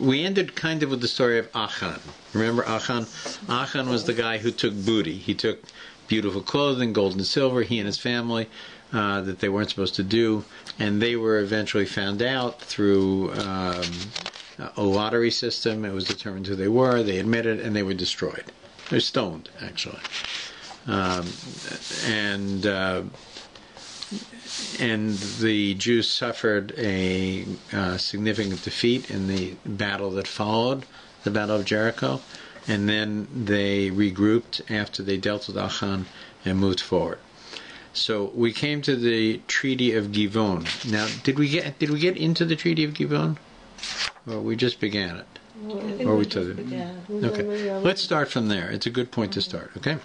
we ended kind of with the story of Achan. Remember Achan? Achan was the guy who took booty. He took beautiful clothing, gold and silver, he and his family, that they weren't supposed to do, and they were eventually found out through a lottery system. It was determined who they were, they admitted, and they were destroyed. They're stoned, actually. And the Jews suffered a significant defeat in the battle that followed, the Battle of Jericho, and then they regrouped after they dealt with Achan and moved forward. So we came to the Treaty of Givon. Now, did we get into the Treaty of Givon, or we just began it? Or we took it? Okay, let's start from there. It's a good point to start. Okay.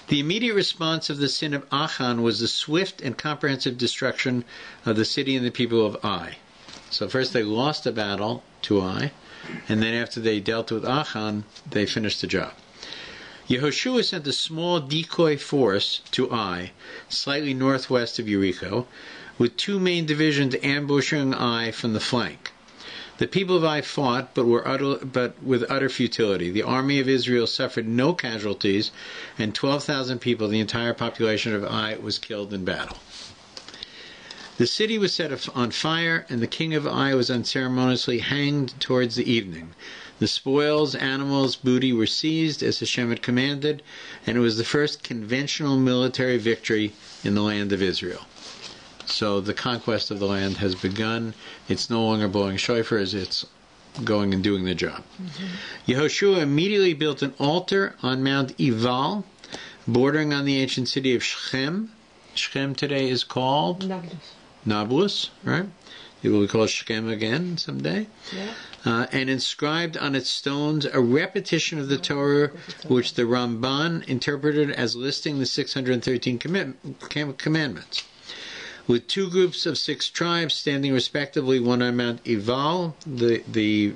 The immediate response of the sin of Achan was the swift and comprehensive destruction of the city and the people of Ai. So first they lost the battle to Ai, and then after they dealt with Achan, they finished the job. Yehoshua sent a small decoy force to Ai, slightly northwest of Jericho, with two main divisions ambushing Ai from the flank. The people of Ai fought, but with utter futility. The army of Israel suffered no casualties, and 12,000 people, the entire population of Ai, was killed in battle. The city was set on fire, and the king of Ai was unceremoniously hanged towards the evening. The spoils, animals, booty were seized, as Hashem had commanded, and it was the first conventional military victory in the land of Israel. So the conquest of the land has begun. It's no longer blowing shofars, it's going and doing the job. Yehoshua immediately built an altar on Mount Ival, bordering on the ancient city of Shechem. Shechem today is called Nablus, right? It will be called Shechem again someday. Yeah. And inscribed on its stones a repetition of the Torah, which the Ramban interpreted as listing the 613 commandments. With two groups of 6 tribes standing respectively, one on Mount Ival, the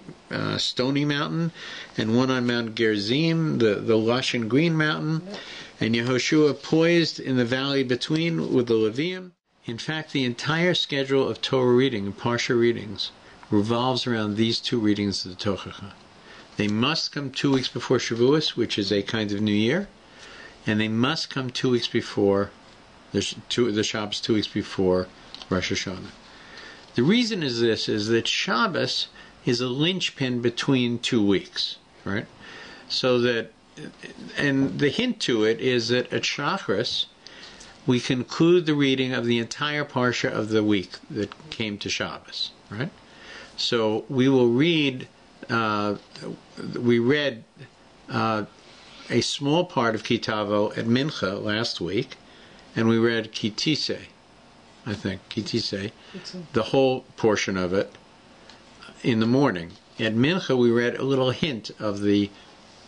stony mountain, and one on Mount Gerizim, the lush and green mountain, and Yehoshua poised in the valley between with the Levium. In fact, the entire schedule of Torah reading and Parsha readings revolves around these two readings of the Torah. They must come 2 weeks before Shavuos, which is a kind of New Year, and they must come 2 weeks before the Shabbos 2 weeks before Rosh Hashanah. The reason is that Shabbos is a linchpin between 2 weeks, right? So that, and the hint to it is that at Shacharis, we conclude the reading of the entire Parsha of the week that came to Shabbos, right? So we will read, we read a small part of Kitavo at Mincha last week, and we read Kitise, I think, Kitise, the whole portion of it, in the morning. At Mincha, we read a little hint of the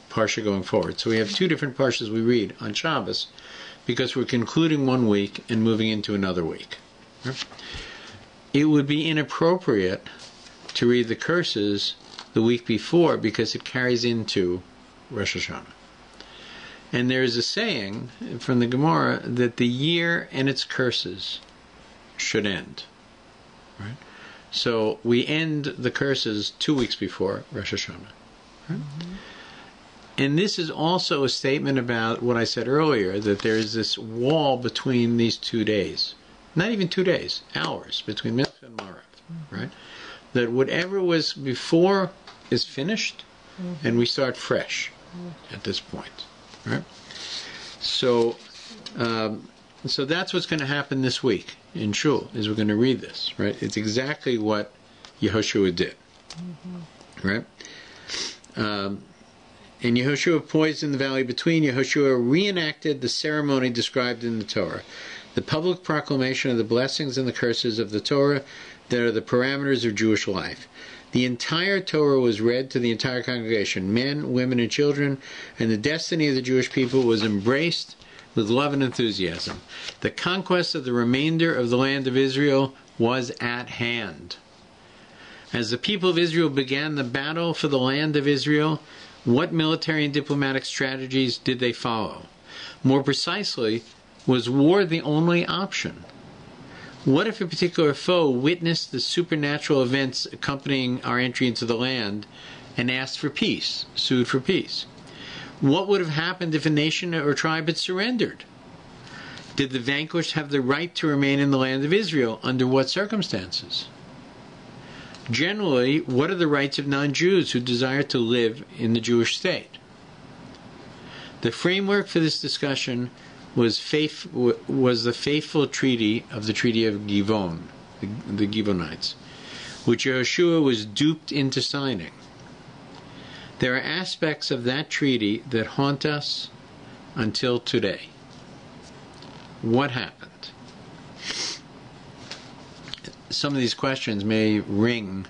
Parsha going forward. So we have 2 different Parshas we read on Shabbos, because we're concluding one week and moving into another week. It would be inappropriate to read the curses the week before, because it carries into Rosh Hashanah. And there is a saying from the Gemara that the year and its curses should end. Right? So we end the curses 2 weeks before Rosh Hashanah. Right? And this is also a statement about what I said earlier, that there is this wall between these 2 days. Not even 2 days, hours, between Mincha and Marav. Right? That whatever was before is finished, and we start fresh at this point. Right? So that's what's going to happen this week in Shul, is we're going to read this, right? It's exactly what Yehoshua did. Right? And Yehoshua poised in the valley between. Yehoshua reenacted the ceremony described in the Torah, the public proclamation of the blessings and the curses of the Torah that are the parameters of Jewish life. The entire Torah was read to the entire congregation, men, women, and children, and the destiny of the Jewish people was embraced with love and enthusiasm. The conquest of the remainder of the land of Israel was at hand. As the people of Israel began the battle for the land of Israel, what military and diplomatic strategies did they follow? More precisely, was war the only option? What if a particular foe witnessed the supernatural events accompanying our entry into the land and asked for peace, sued for peace? What would have happened if a nation or tribe had surrendered? Did the vanquished have the right to remain in the land of Israel? Under what circumstances? Generally, what are the rights of non-Jews who desire to live in the Jewish state? The framework for this discussion was the faithful treaty of the Treaty of Givon, the Givonites, which Yehoshua was duped into signing. There are aspects of that treaty that haunt us until today. What happened? Some of these questions may ring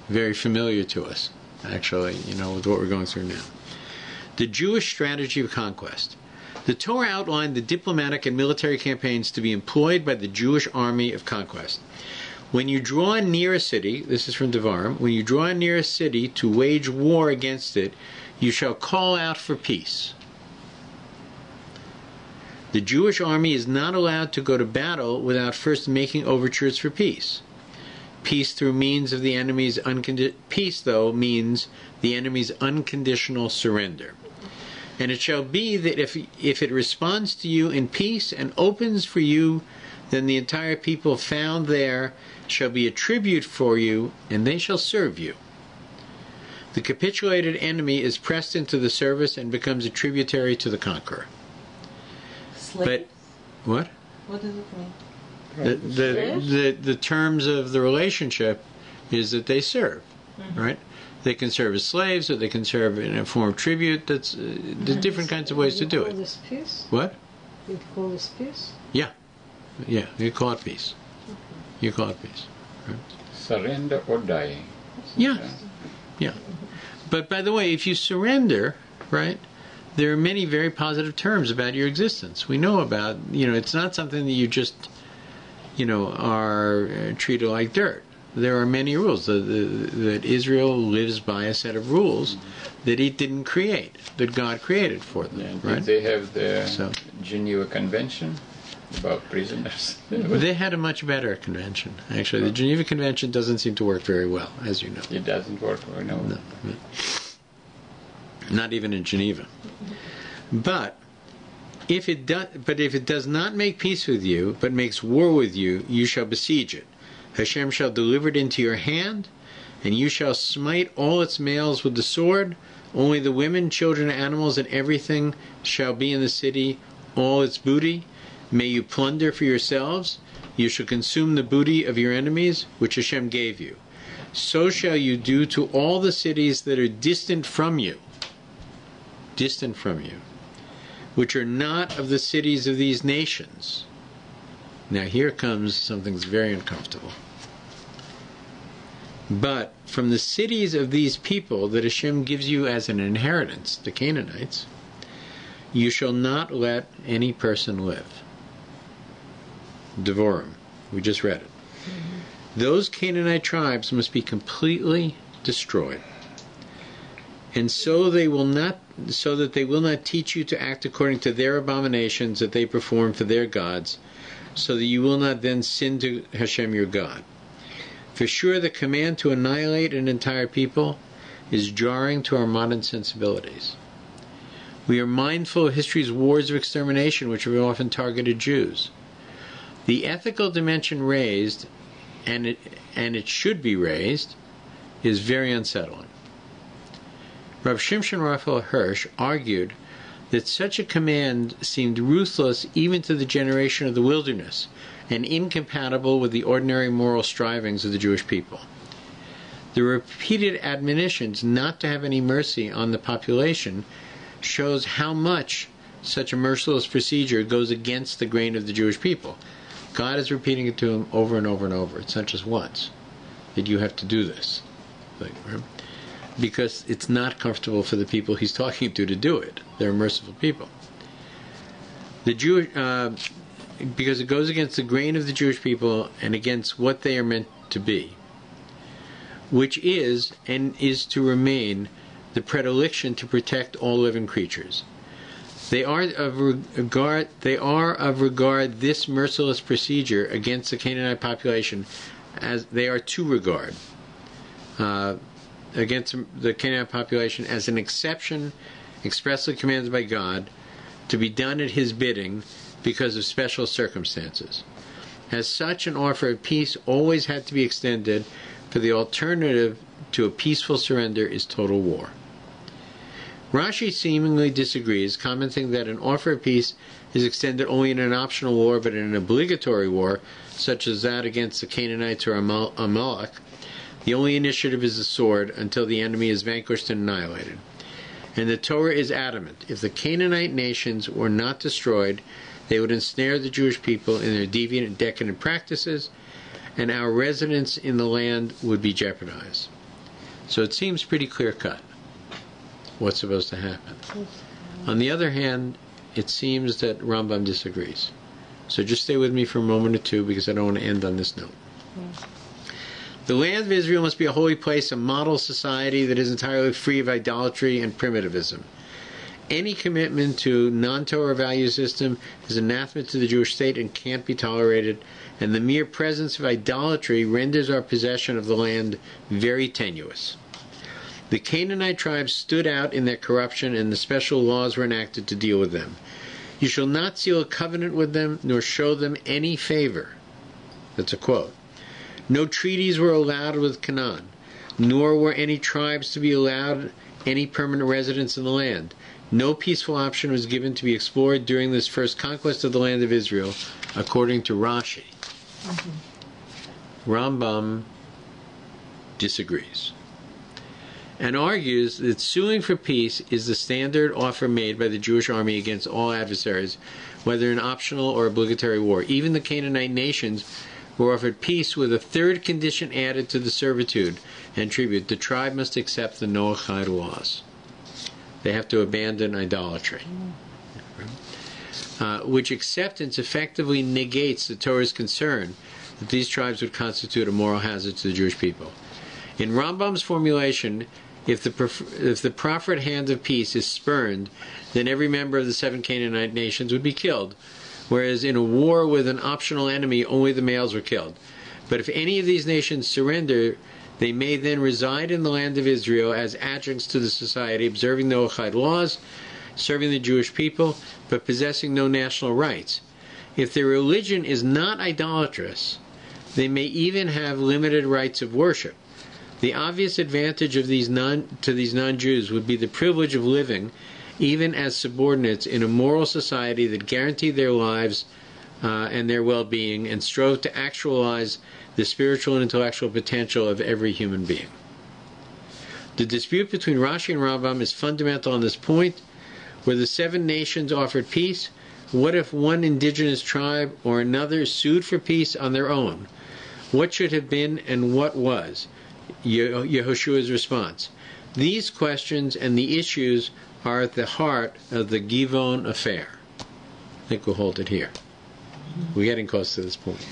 very familiar to us, actually, with what we're going through now. The Jewish strategy of conquest. The Torah outlined the diplomatic and military campaigns to be employed by the Jewish army of conquest. When you draw near a city, this is from Devarim, when you draw near a city to wage war against it, you shall call out for peace. The Jewish army is not allowed to go to battle without first making overtures for peace. Peace through means of the enemy's peace, though, means the enemy's unconditional surrender. And it shall be that if it responds to you in peace and opens for you, then the entire people found there shall be a tribute for you, and they shall serve you. The capitulated enemy is pressed into the service and becomes a tributary to the conqueror. But what? What does it mean? The terms of the relationship is that they serve, right? They can serve as slaves, or they can serve in a form of tribute. There's different kinds of ways to do it. You call this peace? What? You call this peace? Yeah, you call it peace. You call it peace. Right? Surrender or dying. Yeah. But by the way, if you surrender, right, there are many very positive terms about your existence. We know about, it's not something that you just, are treated like dirt. There are many rules that Israel lives by, a set of rules that it didn't create, that God created for them. Yeah, right? They have the Geneva Convention about prisoners. They had a much better convention, actually. The Geneva Convention doesn't seem to work very well, as you know. It doesn't work, no. Not even in Geneva. But if it does not make peace with you, but makes war with you, you shall besiege it. Hashem shall deliver it into your hand, and you shall smite all its males with the sword. Only the women, children, animals, and everything shall be in the city, all its booty. May you plunder for yourselves. You shall consume the booty of your enemies, which Hashem gave you. So shall you do to all the cities that are distant from you, which are not of the cities of these nations. Now here comes something that's very uncomfortable. But from the cities of these people that Hashem gives you as an inheritance, the Canaanites, you shall not let any person live. Devarim. We just read it. Those Canaanite tribes must be completely destroyed. And so that they will not teach you to act according to their abominations that they perform for their gods, so that you will not then sin to Hashem your God. For sure, the command to annihilate an entire people is jarring to our modern sensibilities. We are mindful of history's wars of extermination, which have often targeted Jews. The ethical dimension raised, and it should be raised, is very unsettling. Rav Shimshon Raphael Hirsch argued that such a command seemed ruthless even to the generation of the wilderness, and incompatible with the ordinary moral strivings of the Jewish people. The repeated admonitions not to have any mercy on the population shows how much such a merciless procedure goes against the grain of the Jewish people. God is repeating it to them over and over and over. It's not just once that you have to do this. Because it's not comfortable for the people he's talking to do it. They're merciful people. Because it goes against the grain of the Jewish people and against what they are meant to be, which is and is to remain the predilection to protect all living creatures. They are of regard this merciless procedure against the Canaanite population as they are to regard against the Canaanite population as an exception expressly commanded by God to be done at His bidding because of special circumstances. As such, an offer of peace always had to be extended, for the alternative to a peaceful surrender is total war. Rashi seemingly disagrees, commenting that an offer of peace is extended only in an optional war, but in an obligatory war, such as that against the Canaanites or Amalek, the only initiative is the sword until the enemy is vanquished and annihilated. And the Torah is adamant. If the Canaanite nations were not destroyed, they would ensnare the Jewish people in their deviant and decadent practices, and our residence in the land would be jeopardized. So it seems pretty clear-cut what's supposed to happen. On the other hand, it seems that Rambam disagrees. So just stay with me for a moment or two, because I don't want to end on this note. The land of Israel must be a holy place, a model society that is entirely free of idolatry and primitivism. Any commitment to non-Torah value system is anathema to the Jewish state and can't be tolerated, and the mere presence of idolatry renders our possession of the land very tenuous. The Canaanite tribes stood out in their corruption, and the special laws were enacted to deal with them. You shall not seal a covenant with them, nor show them any favor. That's a quote. No treaties were allowed with Canaan, nor were any tribes to be allowed any permanent residence in the land. No peaceful option was given to be explored during this first conquest of the land of Israel, according to Rashi. Rambam disagrees and argues that suing for peace is the standard offer made by the Jewish army against all adversaries, whether in optional or obligatory war. Even the Canaanite nations were offered peace with a third condition added to the servitude and tribute. The tribe must accept the Noachide laws. They have to abandon idolatry. Which acceptance effectively negates the Torah's concern that these tribes would constitute a moral hazard to the Jewish people. In Rambam's formulation, if the proffered hand of peace is spurned, then every member of the 7 Canaanite nations would be killed, whereas in a war with an optional enemy, only the males were killed. But if any of these nations surrender, they may then reside in the land of Israel as adjuncts to the society, observing the Noachide laws, serving the Jewish people, but possessing no national rights. If their religion is not idolatrous, they may even have limited rights of worship. The obvious advantage of these non-Jews would be the privilege of living, even as subordinates, in a moral society that guaranteed their lives and their well-being, and strove to actualize the spiritual and intellectual potential of every human being. The dispute between Rashi and Rambam is fundamental on this point. Where the 7 nations offered peace, what if one indigenous tribe or another sued for peace on their own? What should have been and what was? Yehoshua's response. These questions and the issues are at the heart of the Givon affair. I think we'll hold it here. We're getting close to this point.